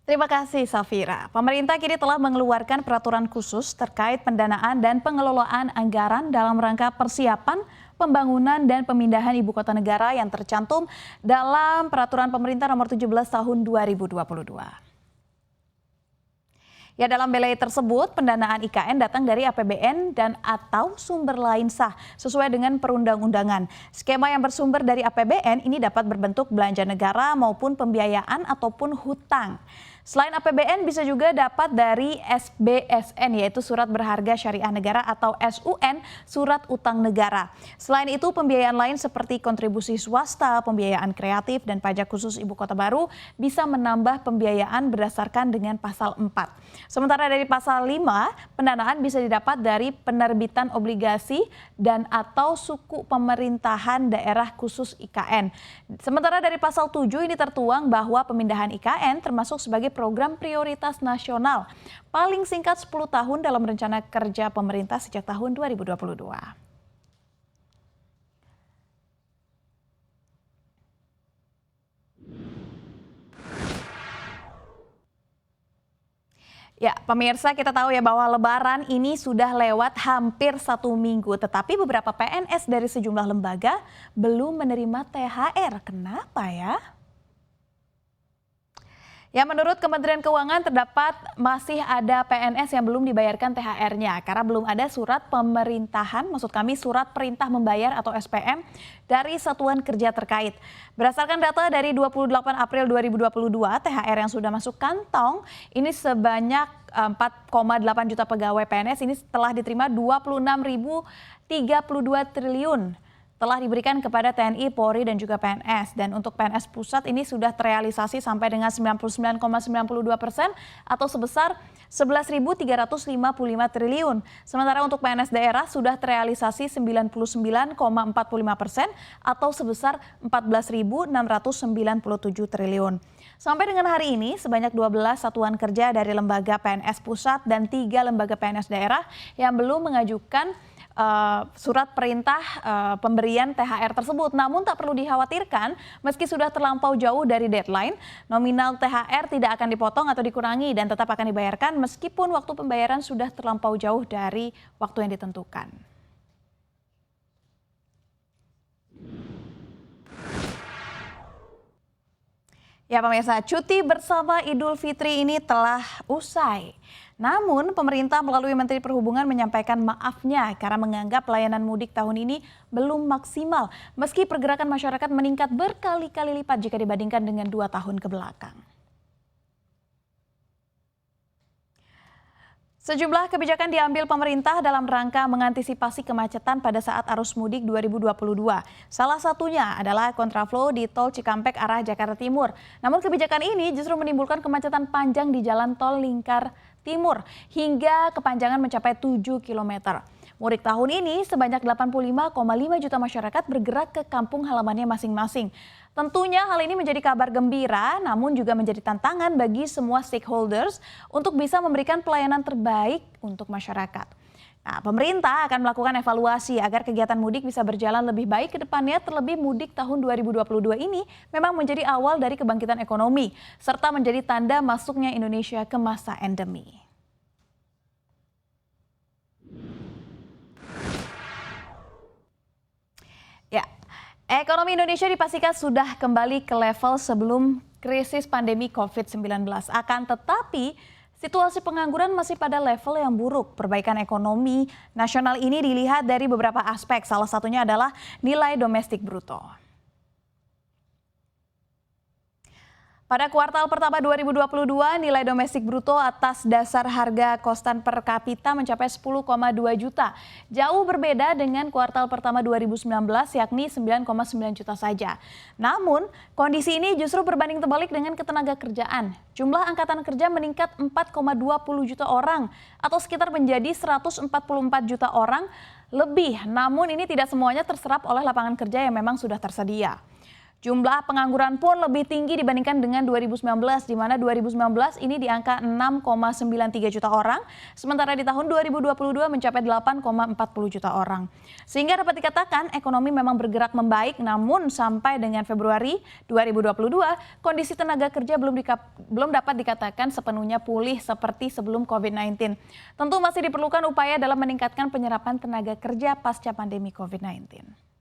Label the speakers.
Speaker 1: Terima kasih, Safira. Pemerintah kini telah mengeluarkan peraturan khusus terkait pendanaan dan pengelolaan anggaran dalam rangka persiapan pembangunan dan pemindahan ibu kota negara yang tercantum dalam Peraturan Pemerintah Nomor 17 Tahun 2022. Ya, dalam belai tersebut, pendanaan IKN datang dari APBN dan atau sumber lain sah sesuai dengan perundang-undangan. Skema yang bersumber dari APBN ini dapat berbentuk belanja negara maupun pembiayaan ataupun hutang. Selain APBN bisa juga dapat dari SBSN yaitu Surat Berharga Syariah Negara atau SUN, Surat Utang Negara. Selain itu pembiayaan lain seperti kontribusi swasta, pembiayaan kreatif dan pajak khusus Ibu Kota Baru bisa menambah pembiayaan berdasarkan dengan pasal 4. Sementara dari pasal 5, pendanaan bisa didapat dari penerbitan obligasi dan atau suku pemerintahan daerah khusus IKN. Sementara dari pasal 7 ini tertuang bahwa pemindahan IKN termasuk sebagai program prioritas nasional paling singkat 10 tahun dalam rencana kerja pemerintah sejak tahun 2022. Ya, pemirsa, kita tahu ya bahwa Lebaran ini sudah lewat hampir 1 minggu, tetapi beberapa PNS dari sejumlah lembaga belum menerima THR. Kenapa ya? Ya, menurut Kementerian Keuangan terdapat masih ada PNS yang belum dibayarkan THR-nya karena belum ada surat pemerintahan, maksud kami surat perintah membayar atau SPM dari satuan kerja terkait. Berdasarkan data dari 28 April 2022, THR yang sudah masuk kantong ini sebanyak 4,8 juta pegawai PNS ini telah diterima 26.032 triliun. Telah diberikan kepada TNI, Polri, dan juga PNS. Dan untuk PNS pusat ini sudah terrealisasi sampai dengan 99,92% atau sebesar 11.355 triliun. Sementara untuk PNS daerah sudah terrealisasi 99,45% atau sebesar 14.697 triliun. Sampai dengan hari ini, sebanyak 12 satuan kerja dari lembaga PNS pusat dan 3 lembaga PNS daerah yang belum mengajukan surat perintah pemberian THR tersebut. Namun tak perlu dikhawatirkan, meski sudah terlampau jauh dari deadline, nominal THR tidak akan dipotong atau dikurangi dan tetap akan dibayarkan meskipun waktu pembayaran sudah terlampau jauh dari waktu yang ditentukan. Ya pemirsa, cuti bersama Idul Fitri ini telah usai. Namun pemerintah melalui Menteri Perhubungan menyampaikan maafnya karena menganggap pelayanan mudik tahun ini belum maksimal meski pergerakan masyarakat meningkat berkali-kali lipat jika dibandingkan dengan 2 tahun ke belakang. Sejumlah kebijakan diambil pemerintah dalam rangka mengantisipasi kemacetan pada saat arus mudik 2022. Salah satunya adalah kontraflow di Tol Cikampek arah Jakarta Timur. Namun kebijakan ini justru menimbulkan kemacetan panjang di Jalan Tol Lingkar Timur hingga kepanjangan mencapai 7 km. Mudik tahun ini sebanyak 85,5 juta masyarakat bergerak ke kampung halamannya masing-masing. Tentunya hal ini menjadi kabar gembira, namun juga menjadi tantangan bagi semua stakeholders untuk bisa memberikan pelayanan terbaik untuk masyarakat. Nah, pemerintah akan melakukan evaluasi agar kegiatan mudik bisa berjalan lebih baik ke depannya, terlebih mudik tahun 2022 ini memang menjadi awal dari kebangkitan ekonomi, serta menjadi tanda masuknya Indonesia ke masa endemi. Ya, ekonomi Indonesia dipastikan sudah kembali ke level sebelum krisis pandemi COVID-19. Akan tetapi, situasi pengangguran masih pada level yang buruk. Perbaikan ekonomi nasional ini dilihat dari beberapa aspek, salah satunya adalah nilai domestik bruto. Pada kuartal pertama 2022, nilai domestik bruto atas dasar harga kostan per kapita mencapai 10,2 juta. Jauh berbeda dengan kuartal pertama 2019 yakni 9,9 juta saja. Namun, kondisi ini justru berbanding terbalik dengan ketenaga kerjaan. Jumlah angkatan kerja meningkat 4,20 juta orang atau sekitar menjadi 144 juta orang lebih. Namun ini tidak semuanya terserap oleh lapangan kerja yang memang sudah tersedia. Jumlah pengangguran pun lebih tinggi dibandingkan dengan 2019, di mana 2019 ini di angka 6,93 juta orang, sementara di tahun 2022 mencapai 8,40 juta orang. Sehingga dapat dikatakan ekonomi memang bergerak membaik, namun sampai dengan Februari 2022, kondisi tenaga kerja belum dapat dikatakan sepenuhnya pulih seperti sebelum COVID-19. Tentu masih diperlukan upaya dalam meningkatkan penyerapan tenaga kerja pasca pandemi COVID-19.